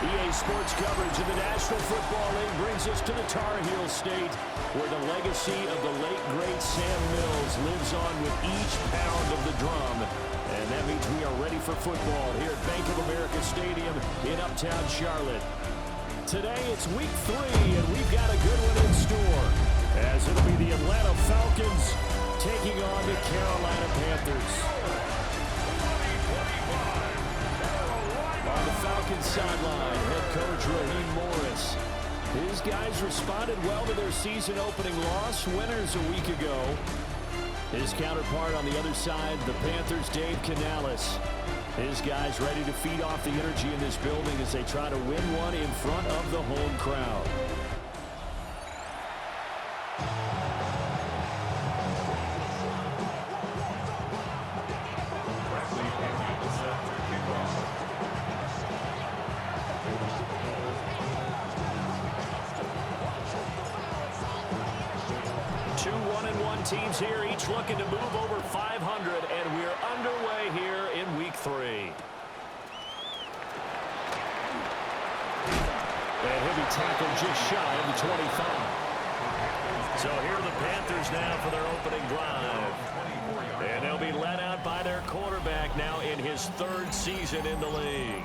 EA Sports coverage of the National Football League brings us to the Tar Heel State, where the legacy of the late, great Sam Mills lives on with each pound of the drum. And that means we are ready for football here at Bank of America Stadium in Uptown Charlotte. Today it's week 3, and we've got a good one in store, as it'll be the Atlanta Falcons taking on the Carolina Panthers. On the Falcons sideline, head coach Raheem Morris. His guys responded well to their season-opening loss, winners a week ago. His counterpart on the other side, the Panthers' Dave Canales. His guys ready to feed off the energy in this building as they try to win one in front of the home crowd. Two 1-1 teams here, each looking to move over 500, and we're underway here in week 3. And he'll be tackled just shy of the 25. So here are the Panthers now for their opening drive. And they'll be led out by their quarterback now in his 3rd season in the league.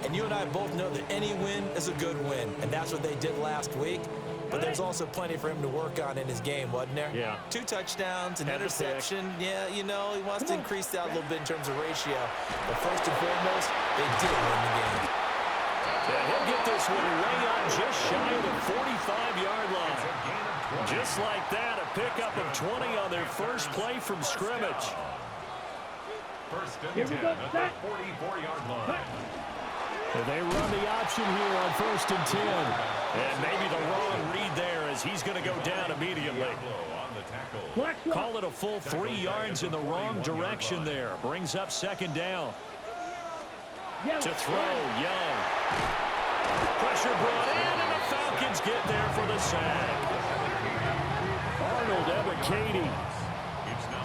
And you and I both know that any win is a good win, and that's what they did last week. But there's also plenty for him to work on in his game, wasn't there? Yeah. 2 touchdowns, an interception. Yeah, you know, he wants to increase that a little bit in terms of ratio. But first and foremost, they did win the game. And he'll get this one way up just shy of the 45-yard line. Just like that, a pickup of 20 on their first play from scrimmage. First and 10 at the 44-yard line. And they run the option here on 1st and 10. And maybe the wrong read there as he's going to go down immediately. Call it a full 3 yards in the wrong direction there. Brings up 2nd down. To throw, Young. Pressure brought in, and the Falcons get there for the sack. Arnold Ebiketie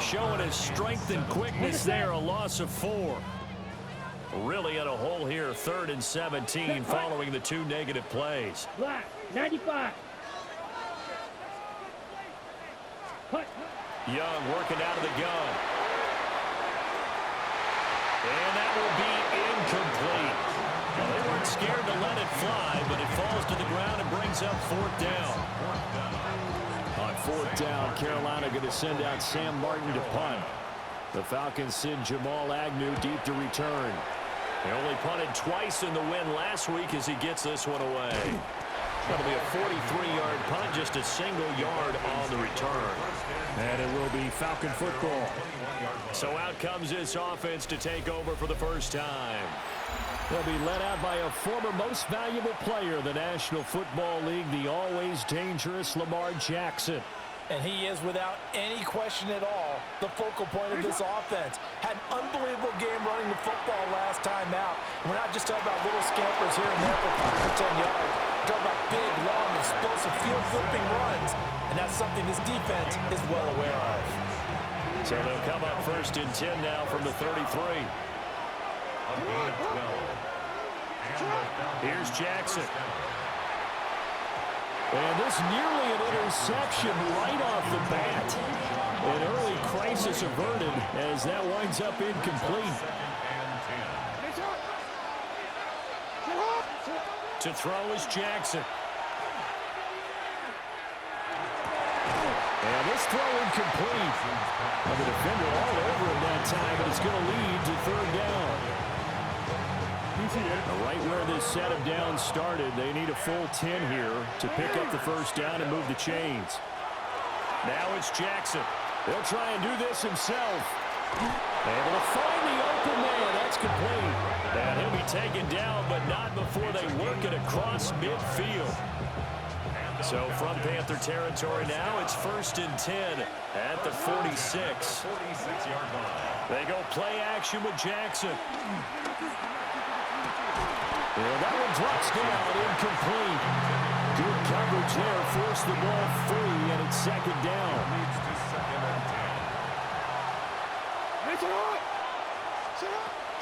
showing his strength and quickness there, a loss of 4. Really in a hole here, 3rd and 17 following the 2 negative plays. Black, 95. Young working out of the gun. And that will be incomplete. Well, they weren't scared to let it fly, but it falls to the ground and brings up 4th down. On 4th down, Carolina going to send out Sam Martin to punt. The Falcons send Jamal Agnew deep to return. They only punted twice in the win last week as he gets this one away. It's going to be a 43-yard punt, just a single yard on the return. And it will be Falcon football. So out comes this offense to take over for the first time. They'll be led out by a former most valuable player in the National Football League, the always dangerous Lamar Jackson. And he is, without any question at all, the focal point of this offense. Had an unbelievable game running the football last time out. We're not just talking about little scampers here and there for 5 or 10 yards. We're talking about big, long, explosive, field-flipping runs. And that's something this defense is well aware of. So they'll come up 1st and 10 now from the 33. Here's Jackson. And this nearly an interception right off the bat. An early crisis averted as that winds up incomplete. To throw is Jackson. And this throw incomplete. And the defender all over him that time, but it's going to lead to 3rd down. Right where this set of downs started, they need a full 10 here to pick up the 1st down and move the chains. Now it's Jackson. He'll try and do this himself. Able to find the open man. That's complete. And he'll be taken down, but not before they work it across midfield. So from Panther territory now, it's 1st and 10 at the 46. They go play action with Jackson. And that one drops down, incomplete. Good coverage there, forced the ball free, and it's 2nd down.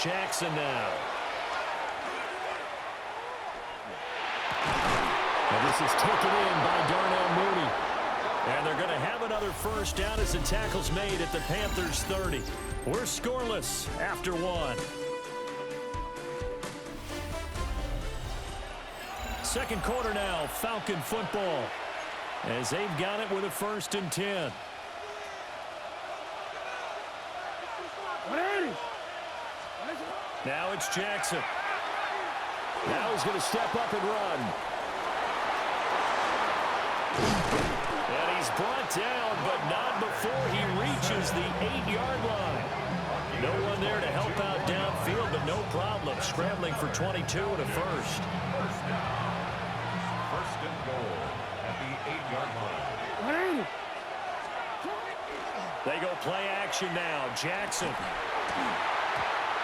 Jackson now. And this is taken in by Darnell Mooney. And they're going to have another first down as the tackle's made at the Panthers' 30. We're scoreless after one. Second quarter now, Falcon football, as they've got it with a 1st and 10. Now it's Jackson. Now he's going to step up and run. And he's brought down, but not before he reaches the 8-yard line. No one there to help out downfield, but no problem. Scrambling for 22 and a first. First down. First and goal at the 8-yard line. They go play action now. Jackson.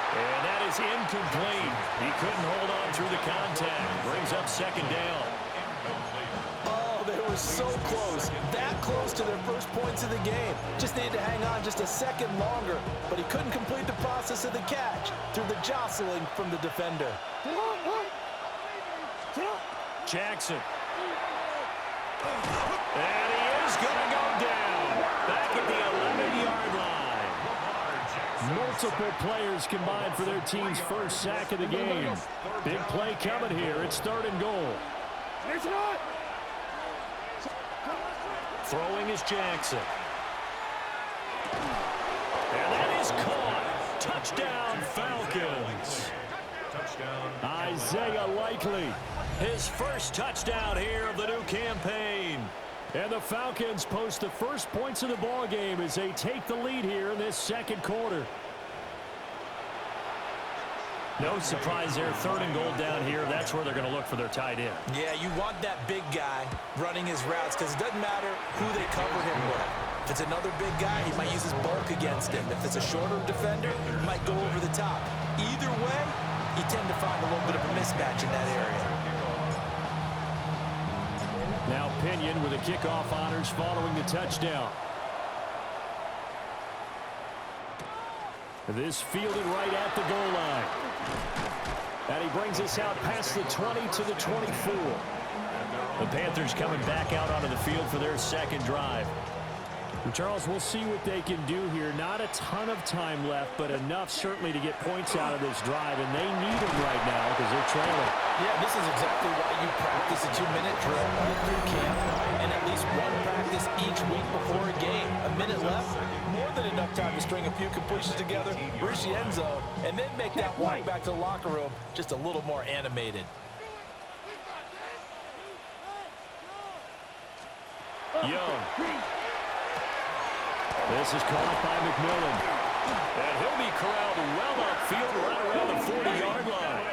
And that is incomplete. He couldn't hold on through the contact. Brings up second down. Oh, they were so close. That close to their first points of the game. Just needed to hang on just a second longer. But he couldn't complete the process of the catch through the jostling from the defender. Jackson. And he is going to go down. Back at the 11-yard line. Multiple players combined for their team's first sack of the game. Big play coming here. It's 3rd and goal. Throwing is Jackson. And that is caught. Touchdown, Falcons. Isaiah Likely, his first touchdown here of the new campaign. And the Falcons post the first points of the ball game as they take the lead here in this second quarter. No surprise there, 3rd and goal down here. That's where they're going to look for their tight end. Yeah, you want that big guy running his routes because it doesn't matter who they cover him with. If it's another big guy, he might use his bulk against him. If it's a shorter defender, he might go over the top. Either way, you tend to find a little bit of a mismatch in that area. Now Pinion with the kickoff honors following the touchdown. This fielded right at the goal line. And he brings us out past the 20 to the 24. The Panthers coming back out onto the field for their second drive. And Charles, we'll see what they can do here. Not a ton of time left, but enough certainly to get points out of this drive. And they need them right now because they're trailing. Yeah, this is exactly why you practice a 2-minute drill all through camp and at least one practice each week before a game. A minute left, more than enough time to string a few completions together, reach the end zone, and then make that walk back to the locker room just a little more animated. Young. This is caught by McMillan. And he'll be corralled well upfield right around the 40-yard line.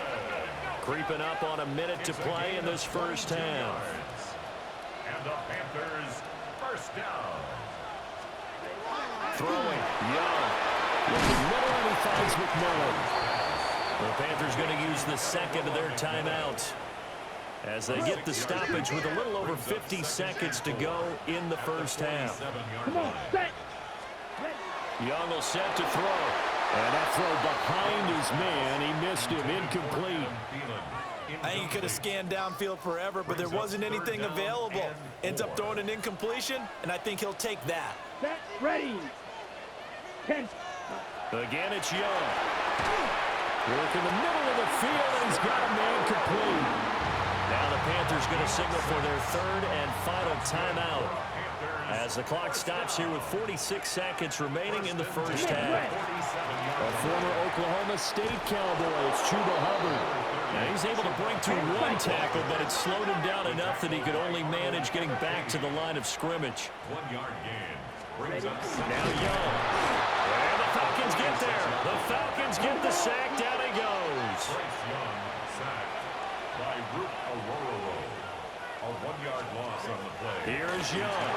Creeping up on a minute to play in this first half. And the Panthers first down. Throwing. Young. Looking middle and he finds McMillan. The Panthers going to use the second of their timeouts as they get the stoppage with a little over 50 seconds to go in the first half. Come on, set. Young will set to throw. And that throw behind his man. He missed him. Incomplete. I think he could have scanned downfield forever, but there wasn't anything available. Ends up throwing an incompletion, and I think he'll take that. Set, ready. 10. Again, it's Young. Work in the middle of the field, and he's got a man complete. Now the Panthers going to signal for their 3rd and final timeout as the clock stops here with 46 seconds remaining in the first half. A former Oklahoma State Cowboy, it's Chuba Hubbard. Now he's able to break through one tackle, but it slowed him down enough that he could only manage getting back to the line of scrimmage. 1-yard gain. Brings up Now Young. And the Falcons get there. The Falcons get the sack. Down he goes. Bryce Young sacked by Root Aurora. A 1-yard loss on the play. Here is Young.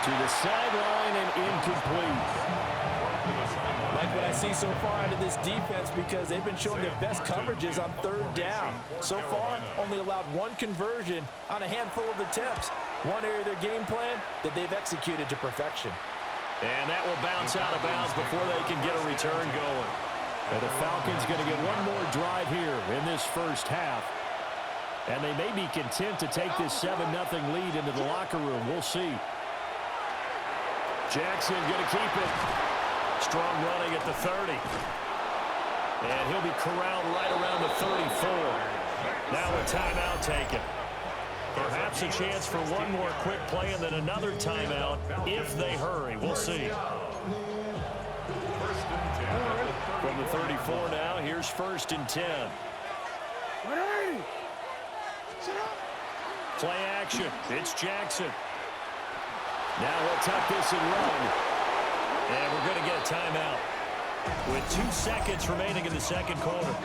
To the sideline and incomplete. Like what I see so far out of this defense because they've been showing their best coverages on 3rd down. So far, only allowed one conversion on a handful of attempts. One area of their game plan that they've executed to perfection. And that will bounce out of bounds before they can get a return going. And the Falcons going to get one more drive here in this first half. And they may be content to take this 7-0 lead into the locker room. We'll see. Jackson going to keep it. Strong running at the 30. And he'll be corralled right around the 34. Now a timeout taken. Perhaps a chance for one more quick play and then another timeout if they hurry. We'll see. From the 34 now, here's 1st and 10. Play action. It's Jackson. Now he'll tuck this and run. And we're going to get a timeout with 2 seconds remaining in the second quarter.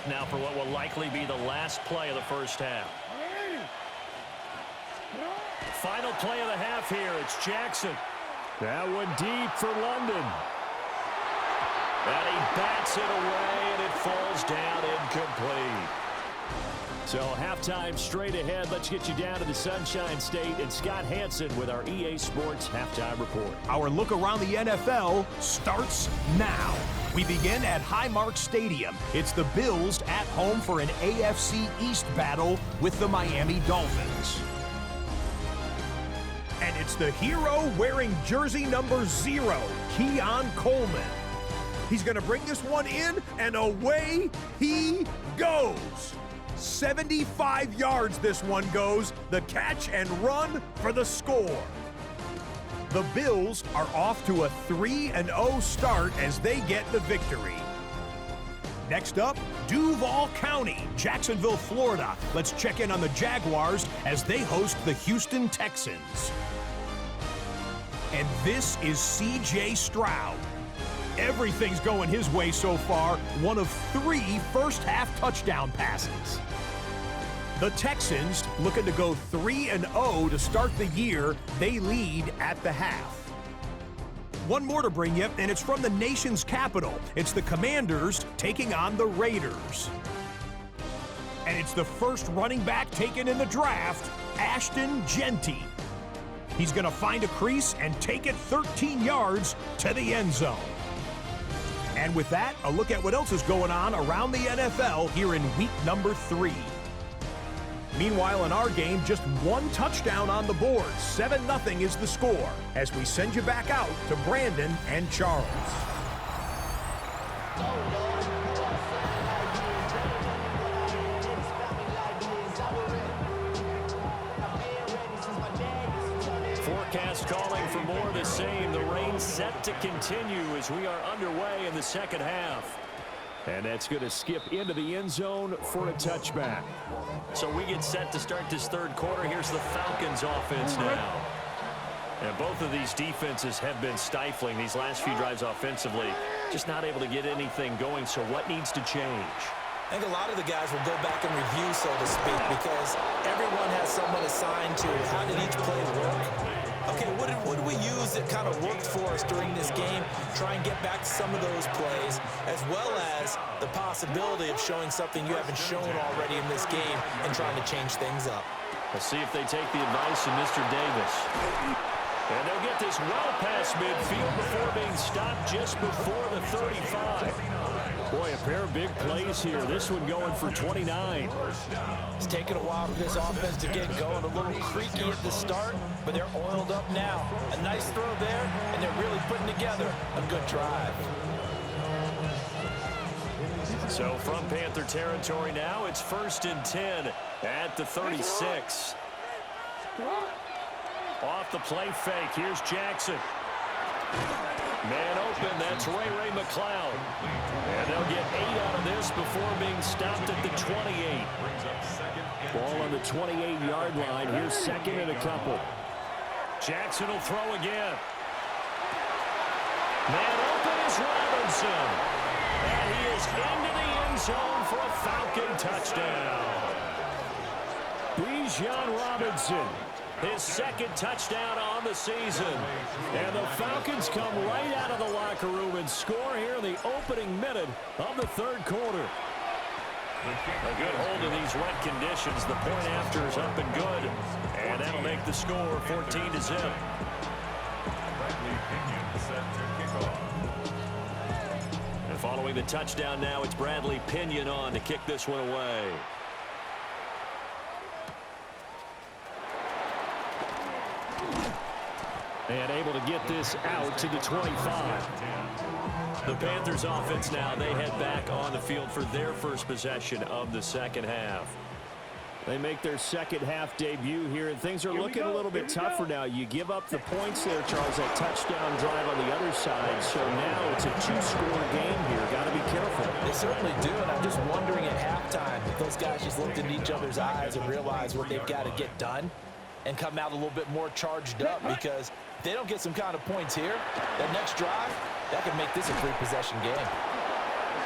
Now for what will likely be the last play of the first half. Final play of the half here. It's Jackson. That one deep for London. And he bats it away, and it falls down incomplete. So halftime straight ahead. Let's get you down to the Sunshine State and Scott Hansen with our EA Sports Halftime Report. Our look around the NFL starts now. We begin at Highmark Stadium. It's the Bills at home for an AFC East battle with the Miami Dolphins. And it's the hero wearing jersey number 0, Keon Coleman. He's going to bring this one in, and away he goes. 75 yards this one goes. The catch and run for the score. The Bills are off to a 3-0 start as they get the victory. Next up, Duval County, Jacksonville, Florida. Let's check in on the Jaguars as they host the Houston Texans. And this is C.J. Stroud. Everything's going his way so far. One of 3 first-half touchdown passes. The Texans looking to go 3-0 to start the year. They lead at the half. One more to bring you, and it's from the nation's capital. It's the Commanders taking on the Raiders. And it's the first running back taken in the draft, Ashton Genty. He's going to find a crease and take it 13 yards to the end zone. And with that, a look at what else is going on around the NFL here in week number 3. Meanwhile, in our game, just 1 touchdown on the board. 7-0 is the score as we send you back out to Brandon and Charles. Forecast calling for more of the same. The rain set to continue as we are underway in the second half. And that's going to skip into the end zone for a touchback. So we get set to start this third quarter. Here's the Falcons offense now. And both of these defenses have been stifling these last few drives offensively. Just not able to get anything going. So what needs to change? I think a lot of the guys will go back and review, so to speak, because everyone has someone assigned to how did each play work. Okay, what did we use that kind of worked for us during this game? Try and get back to some of those plays, as well as the possibility of showing something you haven't shown already in this game and trying to change things up. Let's see if they take the advice of Mr. Davis. And they'll get this well past midfield before being stopped just before the 35. Boy, a pair of big plays here. This one going for 29. It's taken a while for this offense to get going. A little creaky at the start, but they're oiled up now. A nice throw there, and they're really putting together a good drive. So from Panther territory now, it's 1st and 10 at the 36. Off the play fake, here's Jackson. Man open, that's Ray McLeod. And they'll get 8 out of this before being stopped at the 28. Ball on the 28-yard line. Here's 2nd and a couple. Jackson will throw again. Man open is Robinson. And he is into the end zone for a Falcon touchdown. Bijan Robinson His second touchdown on the season. And the Falcons come right out of the locker room and score here in the opening minute of the third quarter. A good hold of these wet conditions. The point after is up and good. And that'll make the score 14-0. And following the touchdown now, it's Bradley Pinion on to kick this one away. And able to get this out to the 25. The Panthers offense now, they head back on the field for their first possession of the second half. They make their second half debut here, and things are looking a little bit tougher now. You give up the points there, Charles, that touchdown drive on the other side. So now it's a two-score game here. Got to be careful. They certainly do, and I'm just wondering at halftime if those guys just looked into each other's eyes and realized what they've got to get done and come out a little bit more charged up, because if they don't get some kind of points here, that next drive, that could make this a three-possession game.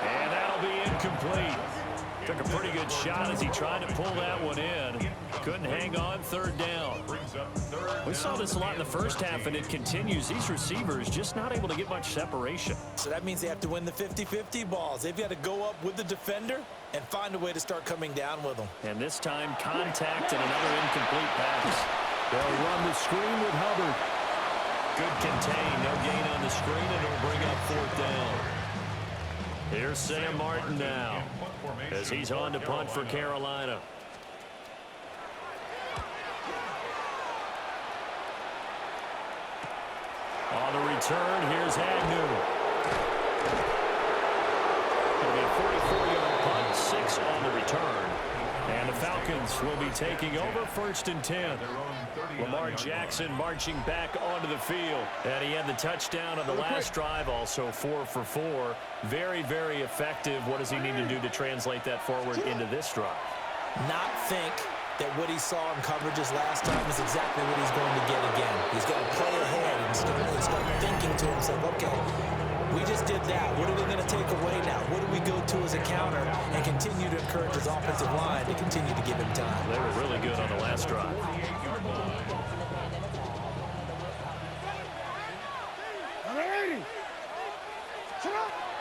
And that'll be incomplete. Took a pretty good shot as he tried to pull that one in. Couldn't hang on, third down. We saw this a lot in the first half, and it continues. These receivers just not able to get much separation. So that means they have to win the 50-50 balls. They've got to go up with the defender and find a way to start coming down with them. And this time, contact and another incomplete pass. They'll run the screen with Hubbard. Good contain, no gain on the screen, and it'll bring up fourth down. Here's Sam Martin now as he's on to punt for Carolina. On the return, here's Agnew. It'll be a 44-yard punt, 6 on the return. And the Falcons will be taking over first and 10. Lamar Jackson marching back onto the field. And he had the touchdown on the last drive, also 4 for 4. Very, very effective. What does he need to do to translate that forward into this drive? Not think that what he saw in coverages last time is exactly what he's going to get again. He's got to play ahead and start thinking to himself, okay, we just did that. What are we going to take away now? What do we go to as a counter? And continue to encourage his offensive line to continue to give him time. They were really good on the last drive.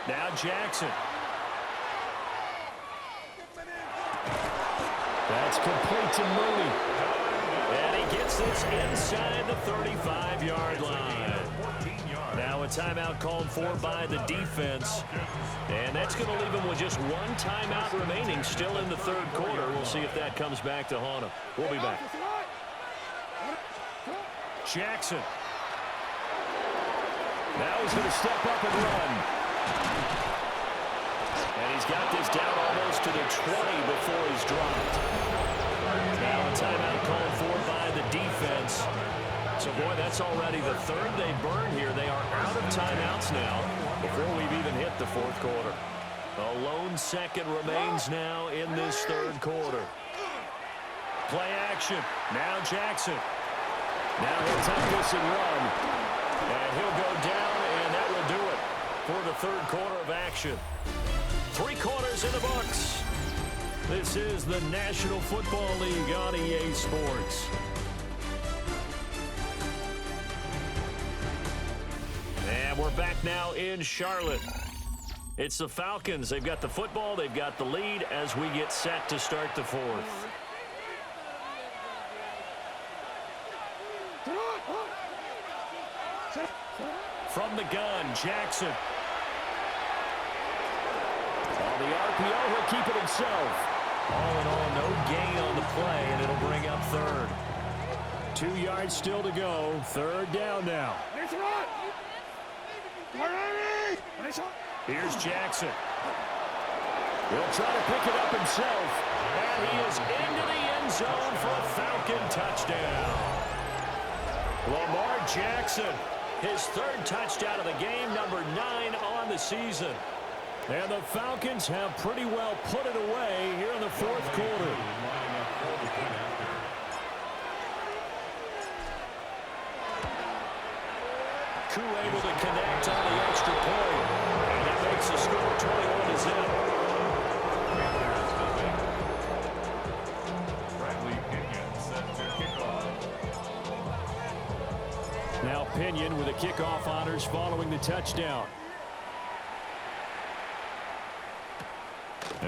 Now Jackson. That's complete to Mooney. And he gets this inside the 35-yard line. Now a timeout called for by the defense. And that's going to leave him with just one timeout remaining still in the third quarter. We'll see if that comes back to haunt him. We'll be back. Jackson. Now he's going to step up and run. And he's got this down almost to the 20 before he's dropped. Now a timeout called for by the defense. So, boy, that's already the third they burned here. They are out of timeouts now before we've even hit the fourth quarter. A lone second remains now in this third quarter. Play action. Now Jackson. Now he'll take this and run. And he'll go down, and that will do it for the third quarter of action. 3 quarters in the books. This is the National Football League on EA Sports. And we're back now in Charlotte. It's the Falcons. They've got the football. They've got the lead as we get set to start the fourth. From the gun, Jackson. On the RPO, he'll keep it himself. All in all, no gain on the play, and it'll bring up third. 2 yards still to go. Third down now. Here's Jackson. He'll try to pick it up himself. And he is into the end zone for a Falcon touchdown. Lamar Jackson, his third touchdown of the game, number 9 on the season. And the Falcons have pretty well put it away here in the fourth quarter. Koo able to connect on the extra point. And that makes the score 21-0. Bradley Pinion set to kick off. Now Pinion with the kickoff honors following the touchdown.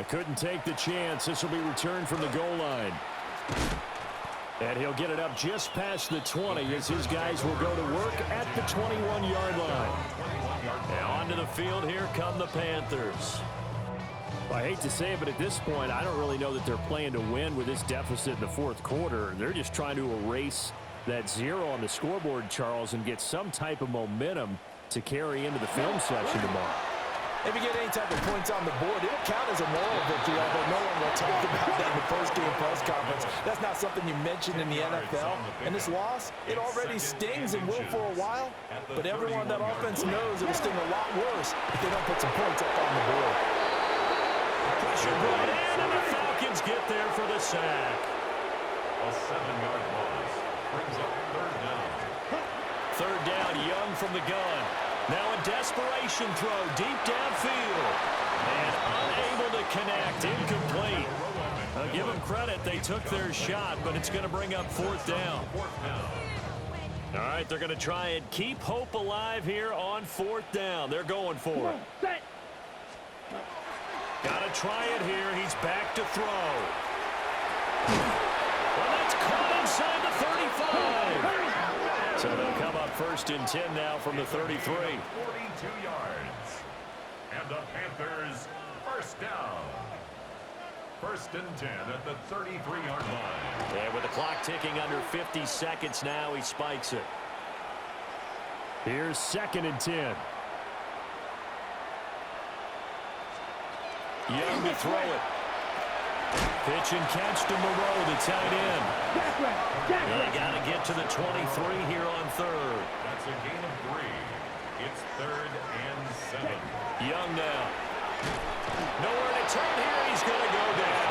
Couldn't take the chance. This will be returned from the goal line. And he'll get it up just past the 20 as his guys will go to work at the 21-yard line. And onto the field, here come the Panthers. Well, I hate to say it, but at this point, I don't really know that they're playing to win with this deficit in the fourth quarter. They're just trying to erase that 0 on the scoreboard, Charles, and get some type of momentum to carry into the film session tomorrow. If you get any type of points on the board, it'll count as a moral victory, although no one will talk about that in the post-game press conference. That's not something you mentioned in the NFL. And this loss, it already stings and will for a while, but everyone on that offense knows it'll sting a lot worse if they don't put some points up on the board. Pressure brought in, and the Falcons get there for the sack. A 7-yard loss brings up third down. Third down, Young from the gun. Now a desperation throw deep downfield. And unable to connect, incomplete. Give them credit, they took their shot, but it's going to bring up fourth down. All right, they're going to try and keep hope alive here on fourth down. They're going for it. Got to try it here. He's back to throw. Well, that's caught inside the 35. So they'll come up first and 10 now from the 33. 42 yards. And the Panthers first down. First and 10 at the 33-yard line. And with the clock ticking under 50 seconds now, he spikes it. Here's second and 10. Young to throw it. Pitch and catch to Moreau, the tight end. They got to get to the 23 here on third. That's a gain of 3. It's third and 7. Young now. Nowhere to turn here. He's going to go down.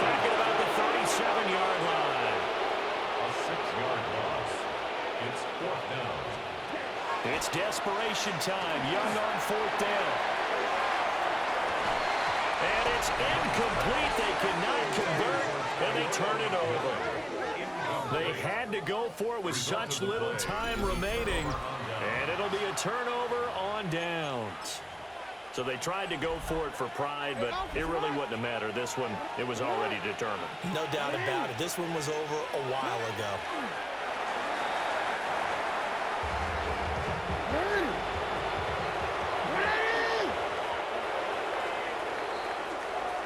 Back at about the 37-yard line. A 6-yard loss. It's fourth down. It's desperation time. Young on fourth down. And it's incomplete. They cannot convert, and they turn it over. They had to go for it with such little time remaining, and it'll be a turnover on downs. So they tried to go for it for pride, but it really wouldn't have mattered. This one, it was already determined. No doubt about it. This one was over a while ago.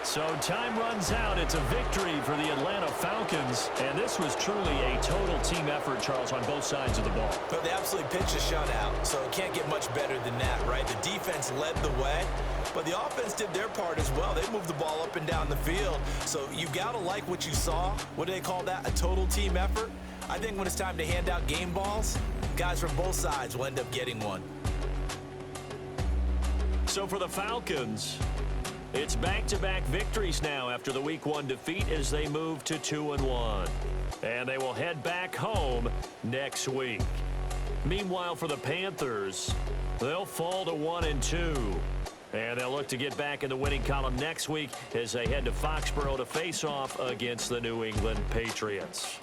So time runs out. It's a victory for the Atlanta Falcons. And this was truly a total team effort, Charles, on both sides of the ball. But they absolutely pitched a shutout, so it can't get much better than that, right? The defense led the way, but the offense did their part as well. They moved the ball up and down the field. So you got to like what you saw. What do they call that? A total team effort? I think when it's time to hand out game balls, guys from both sides will end up getting one. So for the Falcons, it's back-to-back victories now after the Week 1 defeat as they move to 2-1. And they will head back home next week. Meanwhile, for the Panthers, they'll fall to 1-2. And they'll look to get back in the winning column next week as they head to Foxborough to face off against the New England Patriots.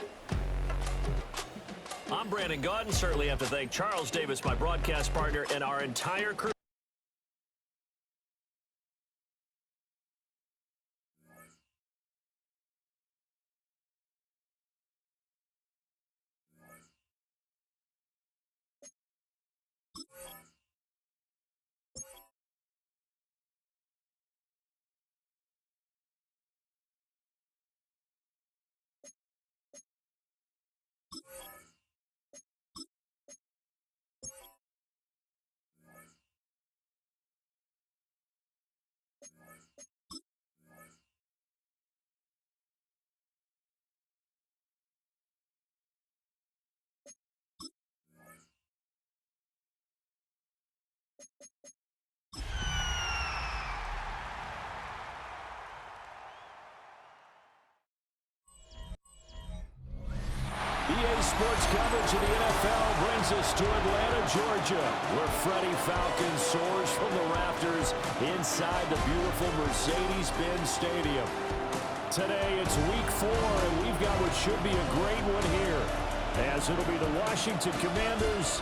I'm Brandon Gaudin. Certainly have to thank Charles Davis, my broadcast partner, and our entire crew. EA Sports coverage of the NFL brings us to Atlanta, Georgia, where Freddie Falcon soars from the rafters inside the beautiful Mercedes-Benz Stadium. Today, it's Week 4, and we've got what should be a great one here. as it'll be the Washington Commanders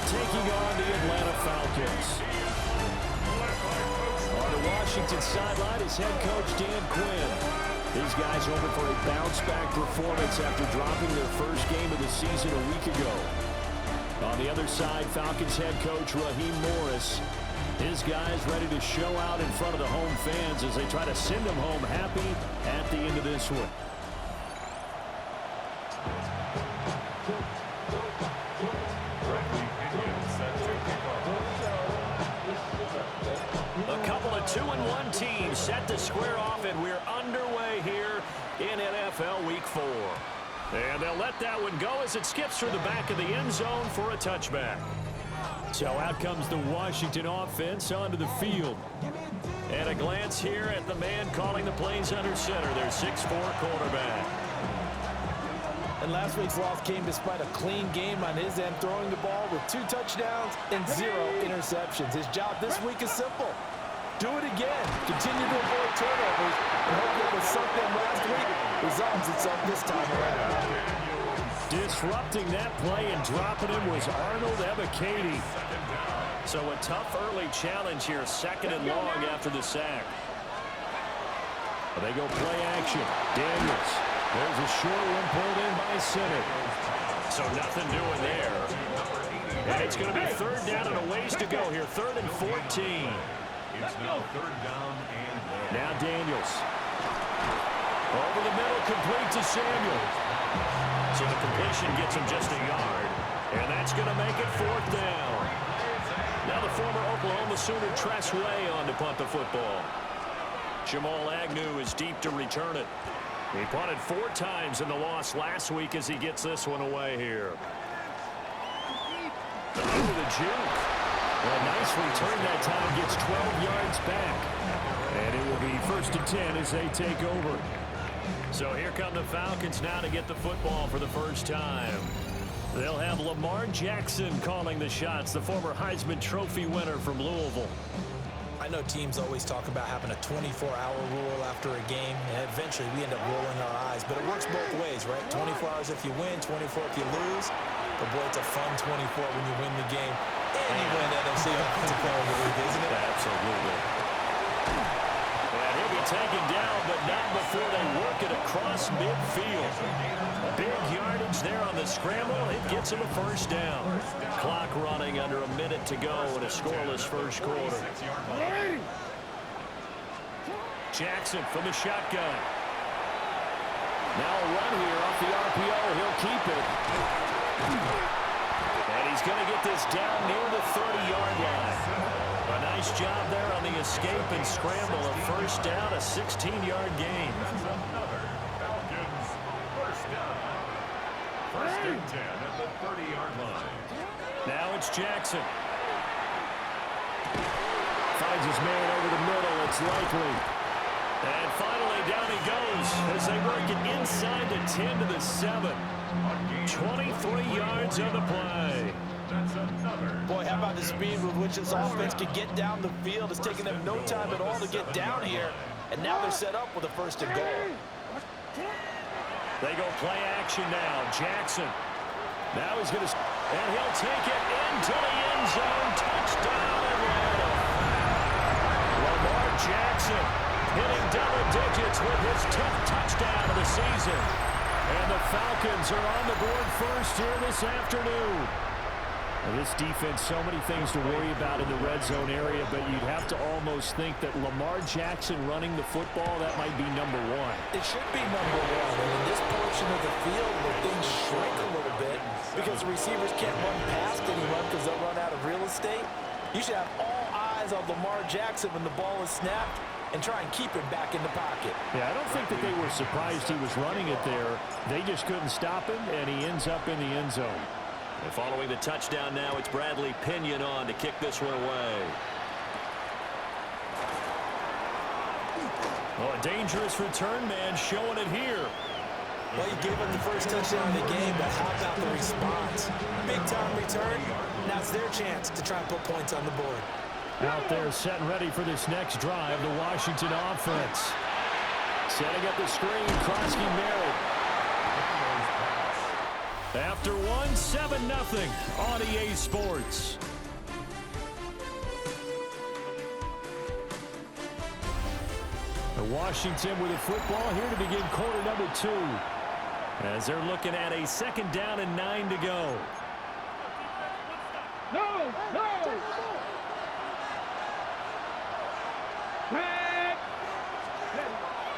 taking on the Atlanta Falcons. On the Washington sideline is head coach Dan Quinn. These guys hoping for a bounce-back performance after dropping their first game of the season a week ago. On the other side, Falcons head coach Raheem Morris. His guys ready to show out in front of the home fans as they try to send them home happy at the end of this one. A couple of 2-1 teams set to square off, and we're underway here in NFL Week 4. And they'll let that one go as it skips through the back of the end zone for a touchback. So out comes the Washington offense onto the field. And a glance here at the man calling the plays under center, their 6'4" quarterback. And last week's loss came despite a clean game on his end, throwing the ball with 2 touchdowns and 0 interceptions. His job this week is simple. Do it again. Continue to avoid turnovers, and hope that what sunk them last week resolves itself this time around. Disrupting that play and dropping him was Arnold Ebiketie. So a tough early challenge here, 2nd and long after the sack. They go play action. Daniels. There's a short one pulled in by Sinnott. So nothing doing there. And it's going to be 3rd down and a ways to go here. 3rd and 14. It's now 3rd down and 1. Now Daniels. Over the middle, complete to Samuel. So the completion gets him just a yard. And that's going to make it 4th down. Now the former Oklahoma Sooner Tress Way on to punt the football. Jamal Agnew is deep to return it. He punted 4 times in the loss last week as he gets this one away here. Over the juke. Well, a nice return that time, gets 12 yards back. And it will be 1st and 10 as they take over. So here come the Falcons now to get the football for the first time. They'll have Lamar Jackson calling the shots, the former Heisman Trophy winner from Louisville. I know teams always talk about having a 24-hour rule after a game, and eventually we end up rolling our eyes. But it works both ways, right? 24 hours if you win, 24 if you lose. But, boy, it's a fun 24 when you win the game. And you win NFC Offensive Player of the Week, isn't it? Absolutely. And he'll be taken down, but not before they work it across midfield. Big yardage there on the scramble. It gets him a 1st down. Clock running under a minute to go in a scoreless first quarter. Jackson from the shotgun. Now a run here off the RPO. He'll keep it. And he's going to get this down near the 30-yard line. A nice job there on the escape and scramble. A 1st down, a 16-yard gain. Falcons, 1st down. 1st and 10 at the 30-yard line. Now it's Jackson. Finds his man over the middle. It's Likely. And finally down he goes as they work it inside the 10 to the 7. 23 yards on the play. That's another. Boy, how about the speed with which this offense can get down the field? It's taken them no time at all to get down here. And now they're set up with a 1st and goal. They go play action now. Jackson. Now he's going to... And he'll take it into the end zone. Touchdown, Atlanta. Lamar Jackson hitting double digits with his 10th touchdown of the season. And the Falcons are on the board first here this afternoon. Now this defense, so many things to worry about in the red zone area, but you'd have to almost think that Lamar Jackson running the football, that might be number 1. It should be number 1. And in this portion of the field where things shrink a little bit because the receivers can't run past anyone because they'll run out of real estate, you should have all eyes on Lamar Jackson when the ball is snapped and try and keep him back in the pocket. Yeah, I don't think that they were surprised he was running it there. They just couldn't stop him, and he ends up in the end zone. And following the touchdown now, it's Bradley Pinion on to kick this one away. Oh, a dangerous return man showing it here. Well, you gave up the first touchdown of the game, but how about the response? Big-time return. Now it's their chance to try and put points on the board. Out there set and ready for this next drive, the Washington offense. Setting up the screen, Krosky Merritt. After one, 7-0 on EA Sports. Washington with the football here to begin quarter number 2. As they're looking at a 2nd down and 9 to go. No!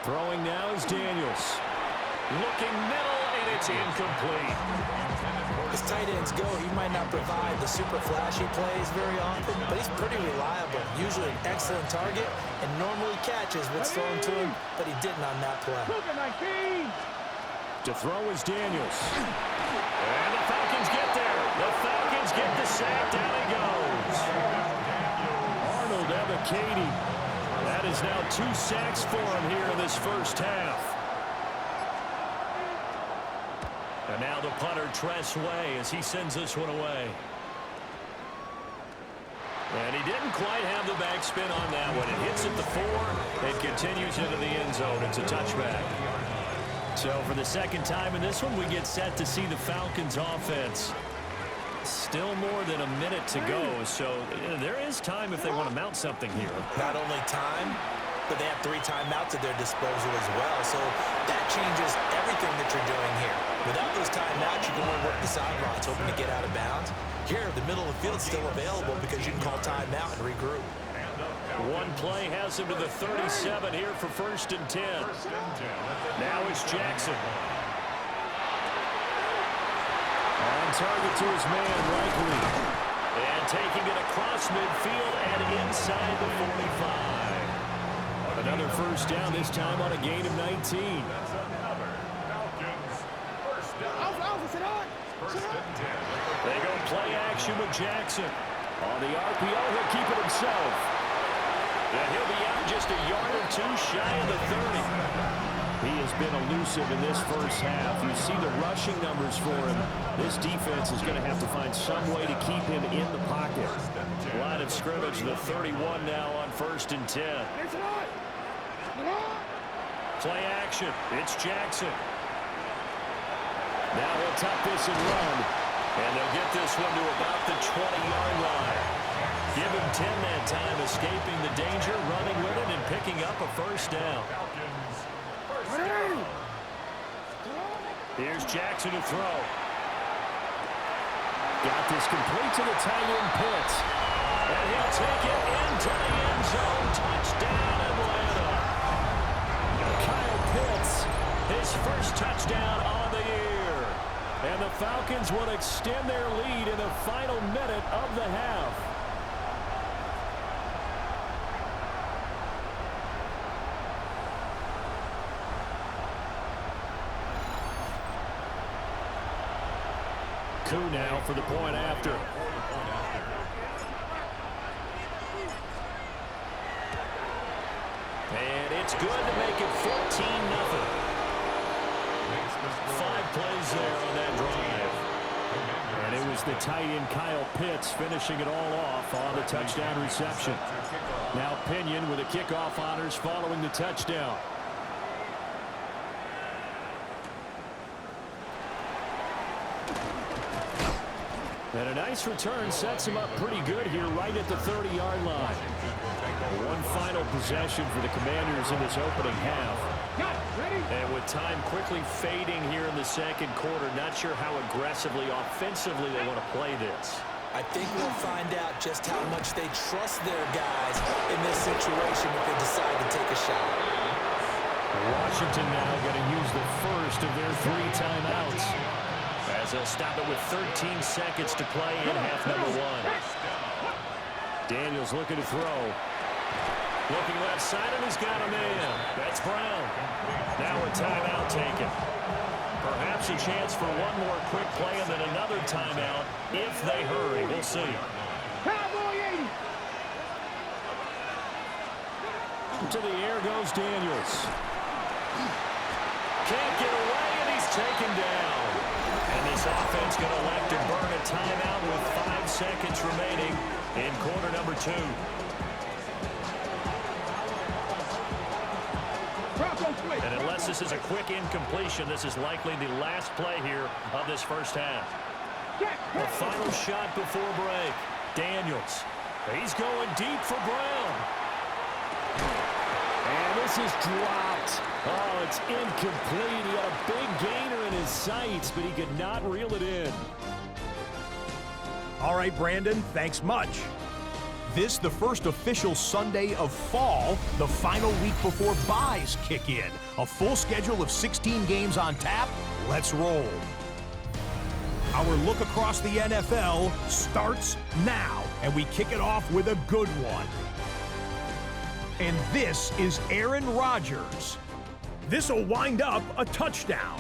Throwing now is Daniels. Looking middle, and it's incomplete. As tight ends go, he might not provide the super flashy plays very often, but he's pretty reliable. Usually an excellent target, and normally catches what's thrown to him, but he didn't on that play. To throw is Daniels. And the Falcons get there. The Falcons get the sack. Down he goes. Arnold Ebiketie. That is now 2 sacks for him here in this first half. And now the punter, Tress Way, as he sends this one away. And he didn't quite have the backspin on that one. It hits at the 4. It continues into the end zone. It's a touchback. So for the 2nd time in this one, we get set to see the Falcons offense. Still more than a minute to go, so there is time if they want to mount something here. Not only time, but they have 3 timeouts at their disposal as well, so that changes everything that you're doing here. Without those timeouts, you can only work the sidelines, hoping to get out of bounds. Here, the middle of the field is still available because you can call timeout and regroup. One play has him to the 37 here for 1st and 10. Now it's Jackson. On target to his man, Likely. And taking it across midfield and inside the 45. Another 1st down, this time on a gain of 19. They go play action with Jackson. On the RPO, he'll keep it himself. And he'll be out just a yard or 2 shy of the 30. He has been elusive in this first half. You see the rushing numbers for him. This defense is going to have to find some way to keep him in the pocket. Line of scrimmage, the 31 now on 1st and 10. Play action. It's Jackson. Now he'll tuck this and run. And they'll get this one to about the 20-yard line. Give him 10 that time, escaping the danger, running with it, and picking up a 1st down. Here's Jackson to throw. Got this complete to the tight end, Pitts. And he'll take it into the end zone. Touchdown, Atlanta. Kyle Pitts, his 1st touchdown on the year. And the Falcons will extend their lead in the final minute of the half. Now for the point after. And it's good to make it 14-0. 5 plays there on that drive. And it was the tight end Kyle Pitts finishing it all off on the touchdown reception. Now Pinion with the kickoff honors following the touchdown. And a nice return sets him up pretty good here right at the 30-yard line. One final possession for the Commanders in this opening half. And with time quickly fading here in the 2nd quarter, not sure how aggressively, offensively they want to play this. I think we'll find out just how much they trust their guys in this situation if they decide to take a shot. Washington now going to use the 1st of their 3 timeouts, as they'll stop it with 13 seconds to play in half number 1. Daniels looking to throw. Looking left side, and he's got a man. That's Brown. Now a timeout taken. Perhaps a chance for one more quick play and then another timeout if they hurry. We'll see. To the air goes Daniels. Can't get away, and he's taken down. And this offense going to elect to burn a timeout with 5 seconds remaining in quarter number 2. And unless this is a quick incompletion, this is likely the last play here of this first half. The final shot before break. Daniels. He's going deep for Brown. And this is dropped. Oh, it's incomplete. He had a big gainer in his sights, but he could not reel it in. All right, Brandon, thanks much. This, the first official Sunday of fall, the final week before byes kick in. A full schedule of 16 games on tap. Let's roll. Our look across the NFL starts now, and we kick it off with a good one. And this is Aaron Rodgers. This will wind up a touchdown.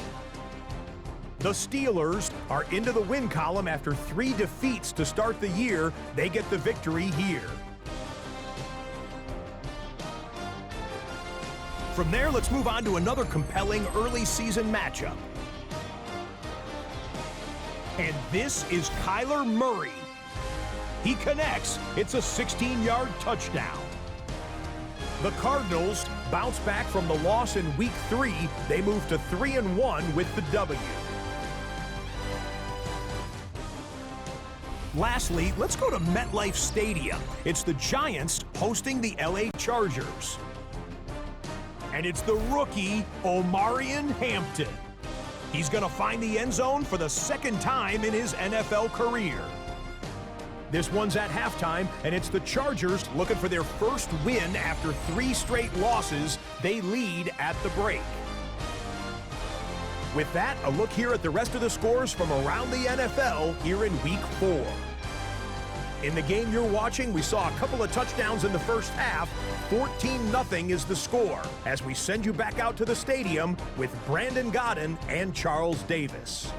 The Steelers are into the win column after 3 defeats to start the year. They get the victory here. From there, let's move on to another compelling early season matchup. And this is Kyler Murray. He connects. It's a 16-yard touchdown. The Cardinals bounce back from the loss in Week 3. They move to 3-1 with the W. Lastly, let's go to MetLife Stadium. It's the Giants hosting the LA Chargers. And it's the rookie, Omarion Hampton. He's going to find the end zone for the second time in his NFL career. This one's at halftime, and it's the Chargers looking for their first win after 3 straight losses. They lead at the break. With that, a look here at the rest of the scores from around the NFL here in Week 4. In the game you're watching, we saw a couple of touchdowns in the first half. 14-0 is the score as we send you back out to the stadium with Brandon Godden and Charles Davis.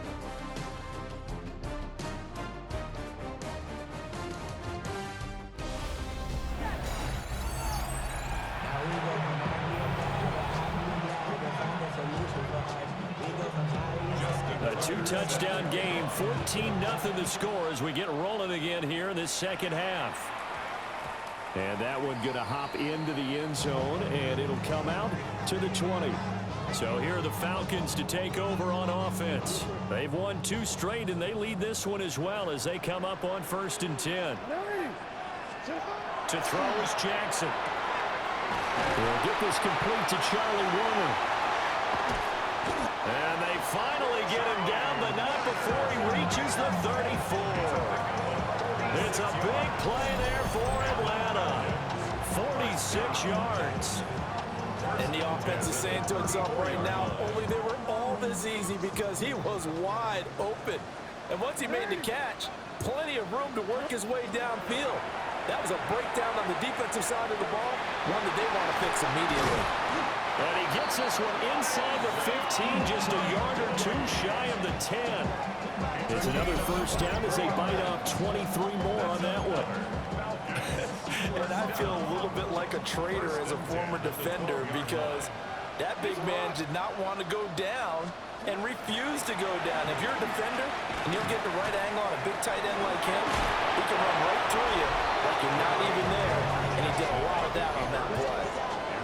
A 2-touchdown game, 14-0 the score as we get rolling again here in this second half. And that one going to hop into the end zone, and it'll come out to the 20. So here are the Falcons to take over on offense. They've won 2 straight, and they lead this one as well as they come up on 1st and 10. To throw is Jackson. We'll get this complete to Charlie Warner. And they finally get him down, but not before he reaches the 34. It's a big play there for Atlanta. 46 yards. And the offense is saying to itself right now, only they were all this easy because he was wide open. And once he made the catch, plenty of room to work his way downfield. That was a breakdown on the defensive side of the ball, one that they want to fix immediately. And he gets this one inside the 15, just a yard or 2 shy of the 10. It's another first down as they bite off 23 more on that one. And I feel a little bit like a traitor as a former defender because that big man did not want to go down and refused to go down. If you're a defender and you'll get the right angle on a big tight end like him, he can run right through you like you're not even there. And he did a lot of that on that play.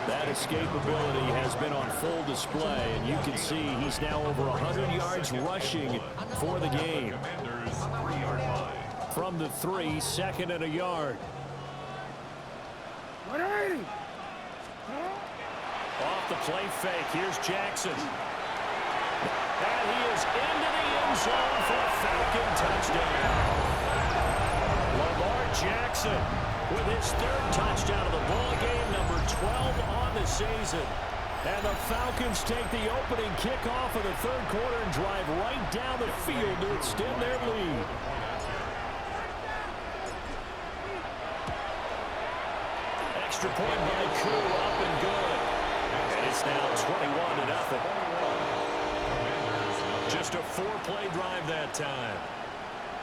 That escapability has been on full display, and you can see he's now over 100 yards rushing for the game. From the 3, 2nd and a yard. Off the play fake, here's Jackson. And he is into the end zone for a Falcon touchdown. Lamar Jackson with his 3rd touchdown of the ball game, number 12 on the season. And the Falcons take the opening kickoff of the 3rd quarter and drive right down the field to extend their lead. Extra point by Koo, up and good. And it's now 21-0. Just a 4-play drive that time.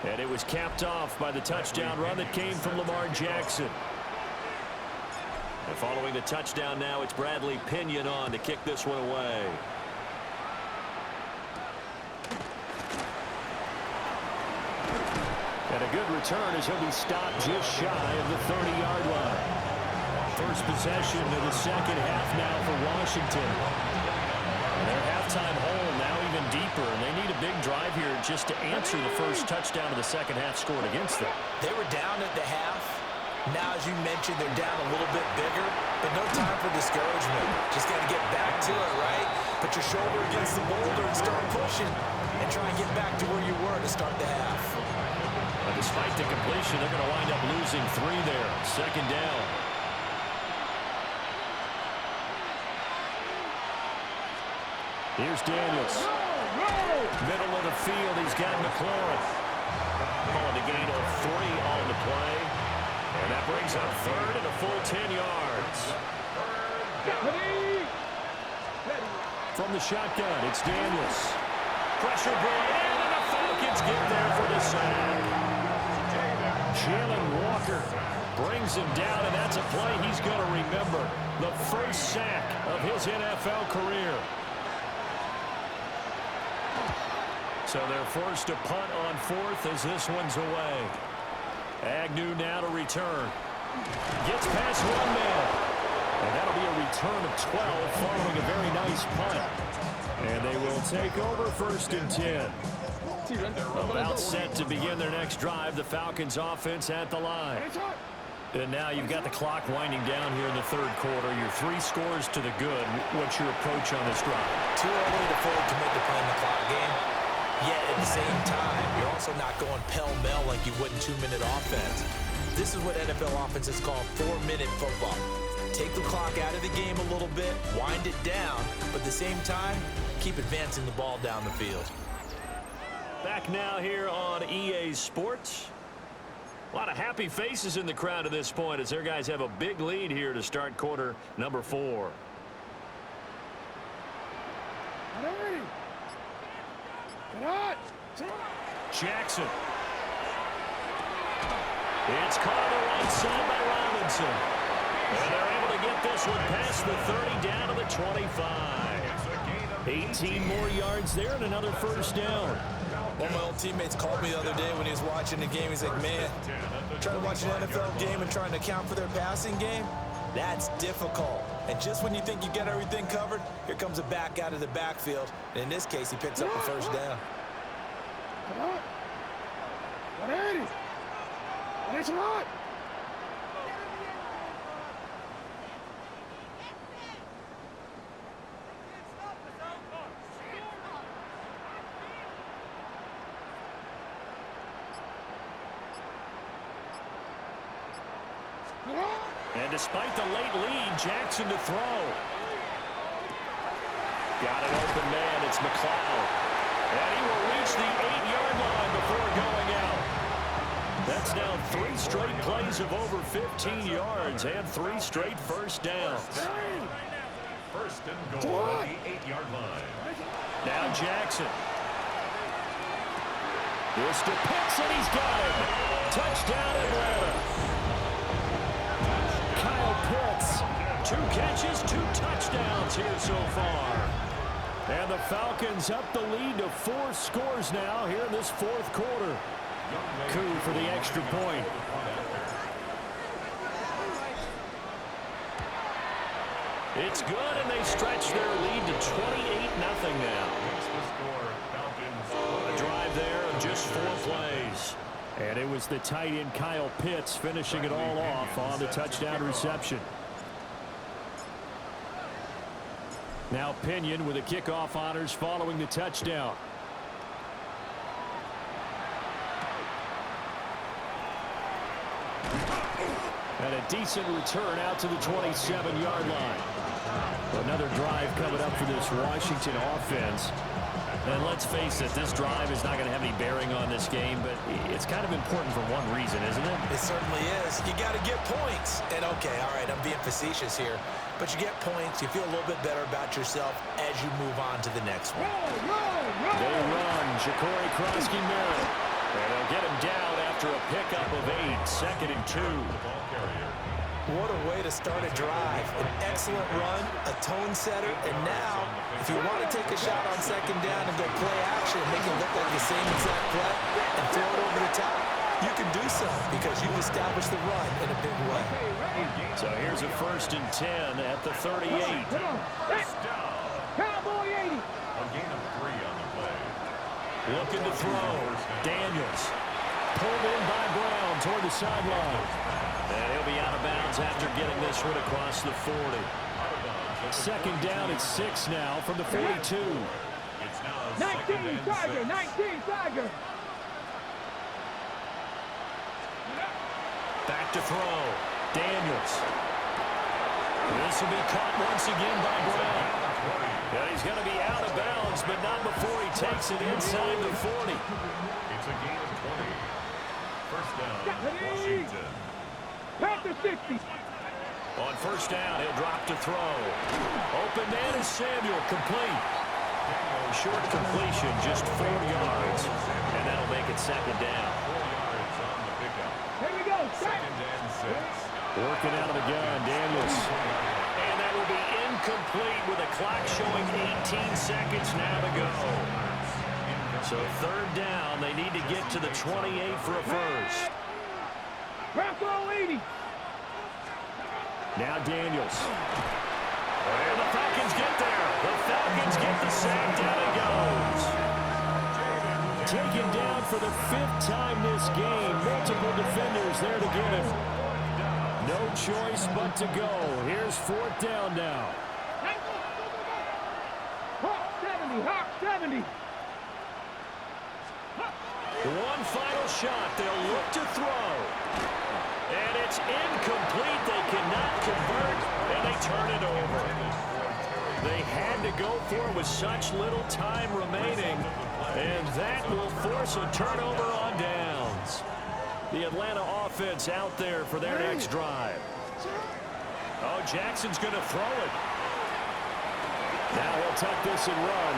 And it was capped off by the touchdown run that came from Lamar Jackson. And following the touchdown now, it's Bradley Pinion on to kick this one away. And a good return as he'll be stopped just shy of the 30-yard line. First possession of the second half now for Washington. halftime hole now even deeper, and they need a big drive here just to answer the first touchdown of the second half scored against them. They were down at the half. Now, as you mentioned, they're down a little bit bigger, but no time for discouragement. Just got to get back to it, right? Put your shoulder against the boulder and start pushing, and try and get back to where you were to start the half. But despite the completion, they're going to wind up losing 3 there. Second down. Here's Daniels. Middle of the field, he's got McLaurin. Calling a gain of 3 on the play. And that brings up third and a full 10 yards. From the shotgun, it's Daniels. Pressure brought in, and the Falcons get there for the sack. Jalen Walker brings him down, and that's a play he's going to remember. The first sack of his NFL career. So they're forced to punt on 4th as this one's away. Agnew now to return. Gets past 1 man. And that'll be a return of 12 following a very nice punt. And they will take over 1st and 10. About set to begin their next drive. The Falcons offense at the line. And now you've got the clock winding down here in the 3rd quarter. Your 3 scores to the good. What's your approach on this drive? Too early to fully commit to playing the clock game. Yet at the same time, you're also not going pell-mell like you would in 2-minute offense. This is what NFL offenses call 4-minute football. Take the clock out of the game a little bit, wind it down, but at the same time, keep advancing the ball down the field. Back now here on EA Sports. A lot of happy faces in the crowd at this point as their guys have a big lead here to start quarter number 4. Jackson. It's caught on the right side by Robinson. And they're able to get this one past the 30 down to the 25. 18 more yards there and another first down. One of my old teammates called me the other day when he was watching the game. He's like, man, trying to watch an NFL game and trying to account for their passing game, that's difficult. And just when you think you get everything covered, here comes a back out of the backfield. And in this case, he picks up the first down. And despite the late lead, Jackson to throw. Got an open man. It's McLeod. And he will reach the 8-yard line before going out. That's now 3 straight plays of over 15 yards and 3 straight first downs. First and goal on the 8-yard line. Now Jackson. This to Pitts, and he's got it. Touchdown Atlanta. Kyle Pitts, 2 catches, 2 touchdowns here so far. And the Falcons up the lead to 4 scores now here in this 4th quarter. Coup for the extra point. It's good, and they stretch their lead to 28-0 now. A drive there of just 4 plays. And it was the tight end Kyle Pitts finishing it all off on the touchdown reception. Now Pinion with the kickoff honors following the touchdown. And a decent return out to the 27-yard line. Another drive coming up for this Washington offense. And let's face it, this drive is not going to have any bearing on this game, but it's kind of important for one reason, isn't it? It certainly is. You got to get points. And okay, all right, I'm being facetious here, but you get points, you feel a little bit better about yourself as you move on to the next one. They run, Ja'Cory Krosky-Merritt. And they'll get him down after a pickup of 8, 2nd and 2. What a way to start a drive. An excellent run, a tone setter, and now, if you want to take a shot on 2nd down and go play action, make it look like the same exact play, and throw it over the top, you can do so because you've established the run in a big way. So here's a 1st and 10 at the 38. Cowboy 80. gain of 3 on the play. Looking to throw. Daniels. Pulled in by Brown toward the sideline. And he'll be out of bounds after getting this one across the 40. Second down at 6 now from the 42. It's now 19 Tiger, 19 Tiger. Back to throw. Daniels. This will be caught once again by Brown. And he's going to be out of bounds, but not before he takes it inside the 40. It's a gain of 20. First down, Washington. Panther 60. On first down, he'll drop to throw. Open man is Samuel, complete. Short completion, just 4 yards. And that'll make it second down. 4 yards on the pickup. Here we go. Second and 6. Working out of the gun, Daniels. And that will be incomplete with a clock showing 18 seconds now to go. So third down, they need to get to the 28 for a first. Bravo 80. Now Daniels. And the Falcons get there. The Falcons get the sack. Down it goes. Taken down for the 5th time this game. Multiple defenders there to get him. No choice but to go. Here's 4th down now. Hawk 70, Hawk 70. One final shot. They'll look to throw. And it's incomplete. They cannot convert, and they turn it over. They had to go for it with such little time remaining, and that will force a turnover on downs. The Atlanta offense out there for their next drive. Oh, Jackson's going to throw it. Now he'll tuck this and run.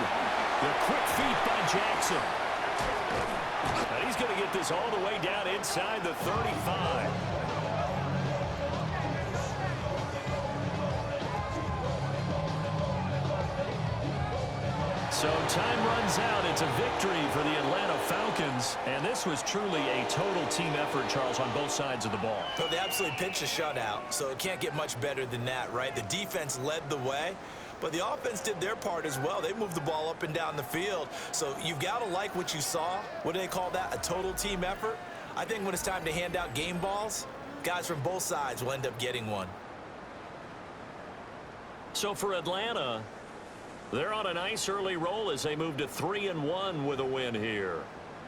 The quick feet by Jackson. And he's going to get this all the way down inside the 35. So time runs out. It's a victory for the Atlanta Falcons. And this was truly a total team effort, Charles, on both sides of the ball. So they absolutely pitched a shutout, so it can't get much better than that, right? The defense led the way, but the offense did their part as well. They moved the ball up and down the field. So you've got to like what you saw. What do they call that? A total team effort? I think when it's time to hand out game balls, guys from both sides will end up getting one. So for Atlanta, they're on a nice early roll as they move to 3-1 with a win here.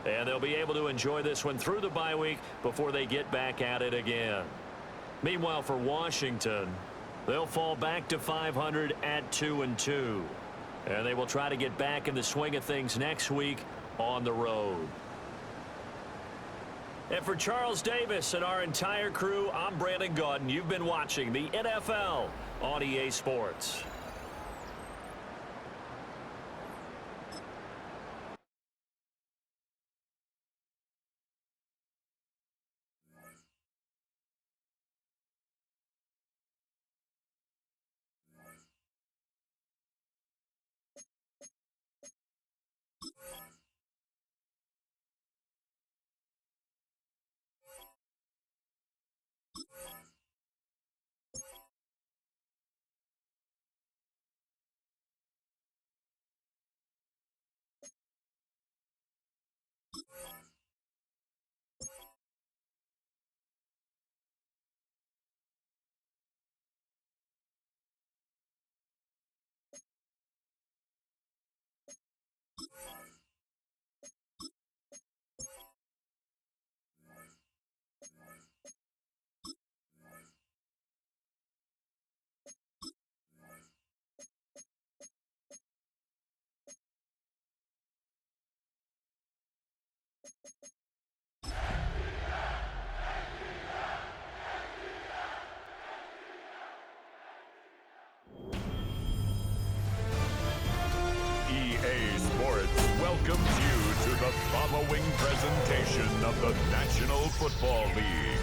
And they'll be able to enjoy this one through the bye week before they get back at it again. Meanwhile, for Washington, they'll fall back to 500 at 2-2. And they will try to get back in the swing of things next week on the road. And for Charles Davis and our entire crew, I'm Brandon Gaudin. You've been watching the NFL on EA Sports. EA Sports welcomes you to the following presentation of the National Football League.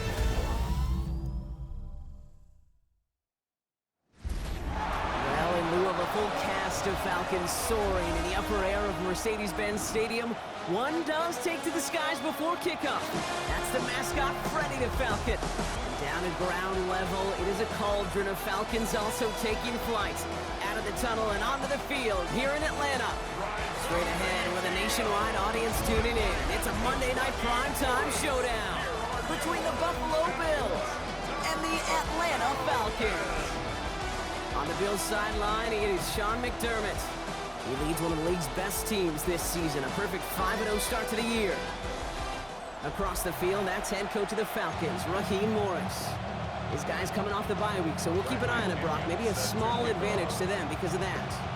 Well, in lieu of a full cast of Falcons soaring in the upper air of Mercedes-Benz Stadium, one does take to the skies before kickoff. That's the mascot, Freddy the Falcon. And down at ground level, it is a cauldron of Falcons also taking flight out of the tunnel and onto the field here in Atlanta. Straight ahead with a nationwide audience tuning in. It's a Monday night primetime showdown between the Buffalo Bills and the Atlanta Falcons. On the Bills sideline, it is Sean McDermott. He leads one of the league's best teams this season, a perfect 5-0 start to the year. Across the field, that's head coach of the Falcons, Raheem Morris. His guy's coming off the bye week, so we'll keep an eye on it, Brock. Maybe a small advantage to them because of that.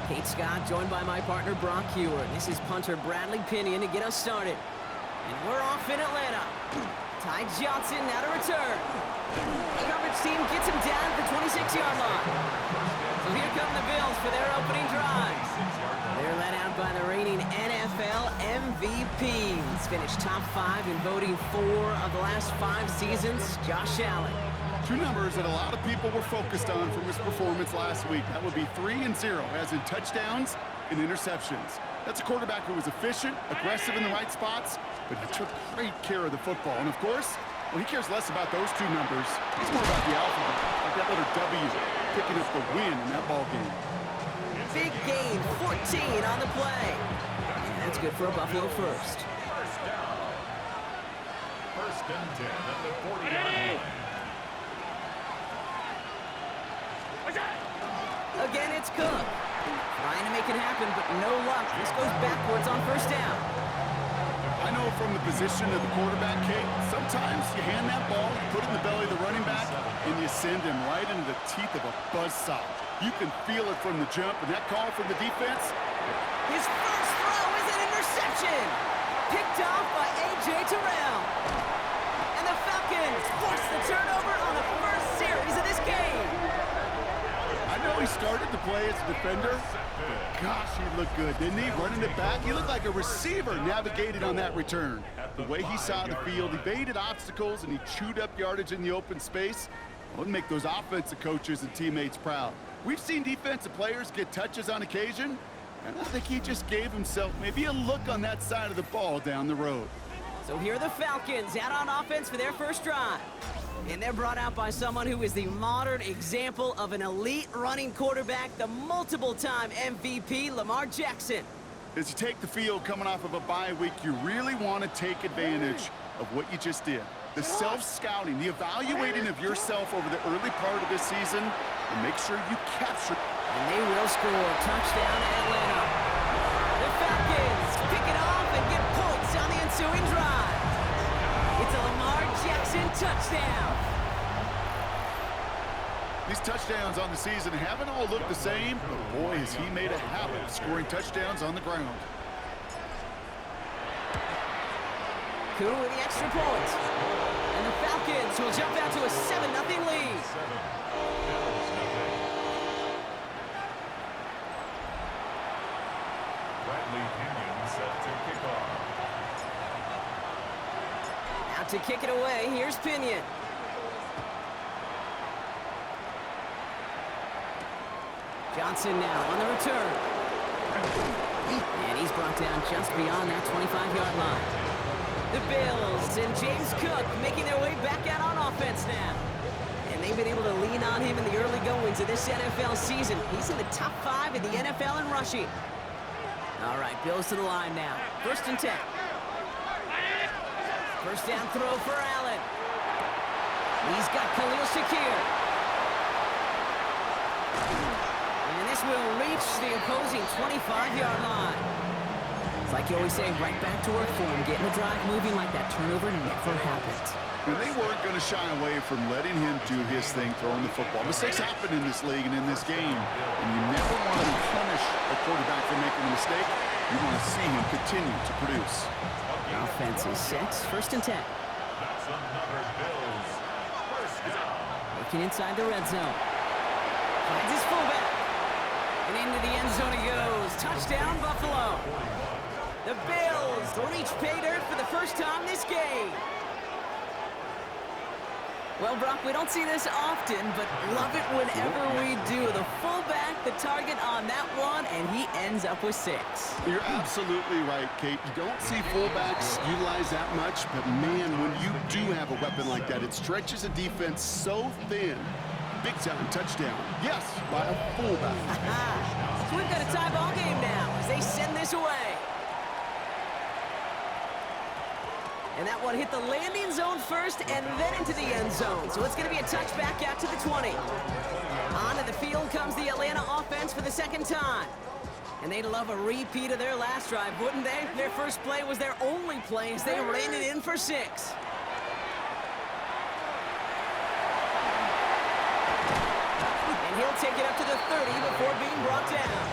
Kate Scott, joined by my partner, Brock Hewer. This is punter Bradley Pinion to get us started. And we're off in Atlanta. Ty Johnson now to return. The coverage team gets him down at the 26-yard line. So here come the Bills for their opening drive. They're led out by the reigning NFL MVPs. Finished top 5 in voting 4 of the last 5 seasons, Josh Allen. Two numbers that a lot of people were focused on from his performance last week. That would be 3 and 0, as in touchdowns and interceptions. That's a quarterback who was efficient, aggressive in the right spots, but he took great care of the football. And of course, well, he cares less about those two numbers. It's more about the alphabet, like that letter W, picking up the win in that ball game. Big gain, 14 on the play. And that's good for a Buffalo first. First down. First and 10 at the 40-yard line. Again, it's Cook. Trying to make it happen, but no luck. This goes backwards on first down. I know from the position of the quarterback, Kate, sometimes you hand that ball, you put it in the belly of the running back, and you send him right into the teeth of a buzzsaw. You can feel it from the jump, and that call from the defense. His first throw is an interception. Picked off by A.J. Terrell. And the Falcons force the turnover on the first series of this game. I know he started to play as a defender, but gosh, he looked good, didn't he? Running it back, he looked like a receiver navigated on that return. The way he saw the field, evaded obstacles, and he chewed up yardage in the open space. Well, it'll make those offensive coaches and teammates proud. We've seen defensive players get touches on occasion, and I think he just gave himself maybe a look on that side of the ball down the road. So here are the Falcons out on offense for their first drive. And they're brought out by someone who is the modern example of an elite running quarterback, the multiple-time MVP, Lamar Jackson. As you take the field coming off of a bye week, you really want to take advantage of what you just did. The self-scouting, the evaluating of yourself over the early part of this season, and make sure you capture. And they will score. Touchdown, Atlanta. The Falcons pick it off and get points on the ensuing drive. It's a Lamar Jackson touchdown. These touchdowns on the season haven't all looked the same, but boy, has he made a habit of scoring touchdowns on the ground. Coup with the extra point. And the Falcons will jump out to a 7-0 lead. Bradley Pinion set to kick off. Out to kick it away, here's Pinion. Johnson now on the return. And he's brought down just beyond that 25-yard line. The Bills and James Cook making their way back out on offense now. And they've been able to lean on him in the early goings of this NFL season. He's in the top 5 in the NFL in rushing. All right, Bills to the line now. First and 10. First down throw for Allen. He's got Khalil Shakir. And this will reach the opposing 25-yard line. It's like you always say, right back to work for him, getting the drive moving like that turnover never happened. And they weren't going to shy away from letting him do his thing, throwing the football. Mistakes happen in this league and in this game, and you never want to punish a quarterback for making a mistake. You want to see him continue to produce. Offense is set. First and 10. That's another Bills. First down. Looking inside the red zone. Finds his fullback. And into the end zone he goes. Touchdown, Buffalo. The Bills reach pay dirt for the first time this game. Well, Brock, we don't see this often, but love it whenever we do. The fullback, the target on that one, and he ends up with 6. You're absolutely right, Kate. You don't see fullbacks utilize that much, but man, when you do have a weapon like that, it stretches a defense so thin. Big time touchdown. Yes, by a fullback. we've got a tie ball game now as they send this away. And that one hit the landing zone first and then into the end zone. So it's going to be a touchback out to the 20. Onto the field comes the Atlanta offense for the second time. And they'd love a repeat of their last drive, wouldn't they? Their first play was their only play as they ran it in for 6. And he'll take it up to the 30 before being brought down.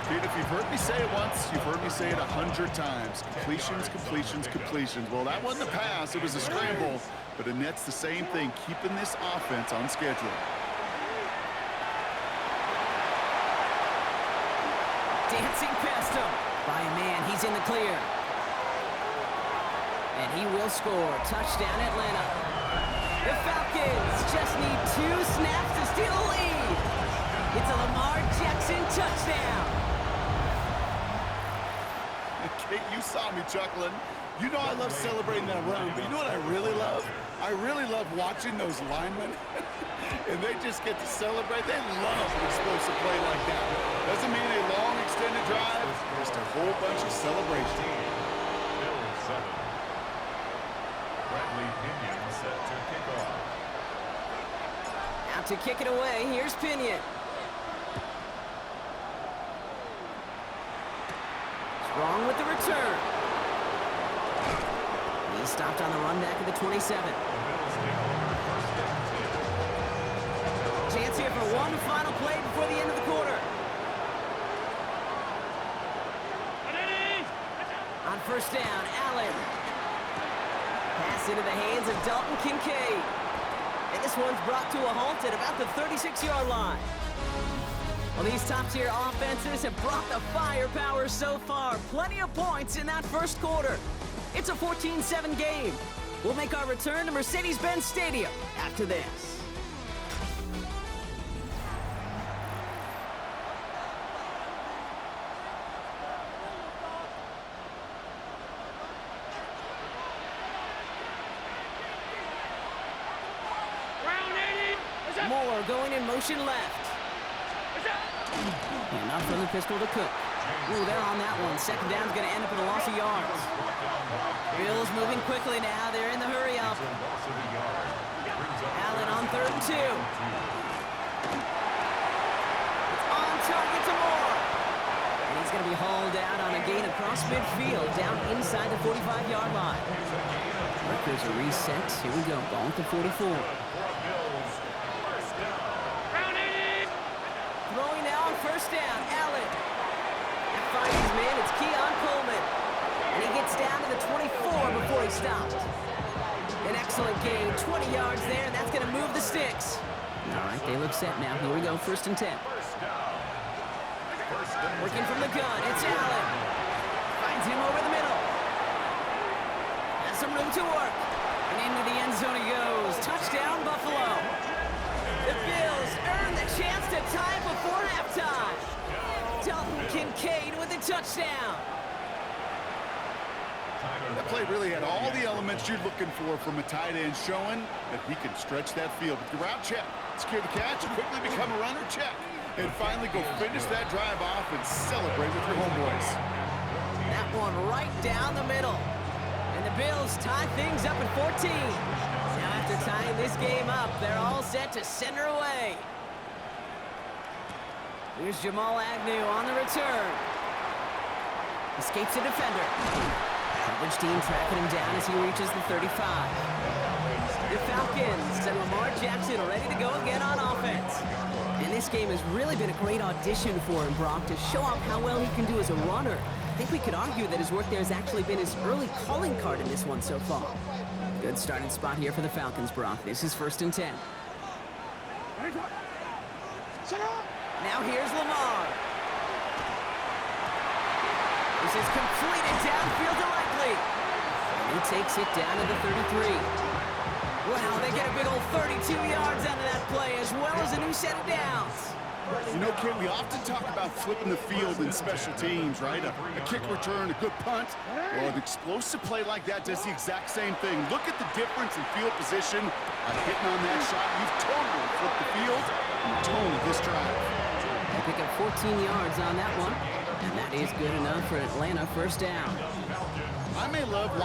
Pete, if you've heard me say it once, you've heard me say it 100 times. Completions, completions, completions. Well, that wasn't a pass. It was a scramble. But it nets the same thing, keeping this offense on schedule. Dancing past him by a man. He's in the clear. And he will score. Touchdown, Atlanta. The Falcons just need 2 snaps to steal a lead. It's a Lamar Jackson touchdown. Kate, you saw me chuckling. You know I love celebrating that run, but you know what I really love? I really love watching those linemen. And they just get to celebrate. They love an explosive play like that. Doesn't mean a long extended drive, just a whole bunch of celebration. Bill 7. Bradley Pinion set to kick off. Out to kick it away, here's Pinion. Strong with the return. He stopped on the run back at the 27. Chance here for one final play before the end of the quarter. On first down, Allen. Pass into the hands of Dalton Kincaid. And this one's brought to a halt at about the 36-yard line. Well, these top-tier offenses have brought the firepower so far. Plenty of points in that first quarter. It's a 14-7 game. We'll make our return to Mercedes-Benz Stadium after this. Moore going in motion left. And not from the pistol to Cook. Ooh, they're on that one. Second down's going to end up in a loss of yards. Bills moving quickly now. They're in the hurry up. Allen on 3rd and 2. It's on target to Moore. And he's going to be hauled out on a gain across midfield, down inside the 45-yard line. Markers are reset. Here we go. Ball at the 44. Throwing now on first down, Allen. Finds his man, it's Keon Coleman. And he gets down to the 24 before he stopped. An excellent game, 20 yards there, and that's going to move the sticks. All right, they look set now. Here we go, 1st and 10. Working from the gun, it's Allen. Finds him over the middle. Has some room to work. And into the end zone he goes. Touchdown, Buffalo. The Bills earn the chance to tie before halftime. Dalton Kincaid with a touchdown. That play really had all the elements you're looking for from a tight end, showing that he can stretch that field. With the route check, secure the catch, and quickly become a runner check. And finally go finish that drive off and celebrate with your homeboys. That one right down the middle. And the Bills tie things up at 14. Now after tying this game up, they're all set to send her away. Here's Jamal Agnew on the return. Escapes a defender. Coverage team tracking him down as he reaches the 35. The Falcons and Lamar Jackson are ready to go again on offense. And this game has really been a great audition for him, Brock, to show off how well he can do as a runner. I think we could argue that his work there has actually been his early calling card in this one so far. Good starting spot here for the Falcons, Brock. This is 1st and 10. Now here's Lamar. This is completed downfield to Likely. And he takes it down to the 33. Wow, they get a big old 32 yards out of that play, as well as a new set of downs. You know, Kit, we often talk about flipping the field in special teams, right? A kick return, a good punt. Well, an explosive play like that does the exact same thing. Look at the difference in field position. By hitting on that shot, you've totally flipped the field and the tone of this drive. pick up 14 yards on that one. And that is good enough for Atlanta first down. I may love watching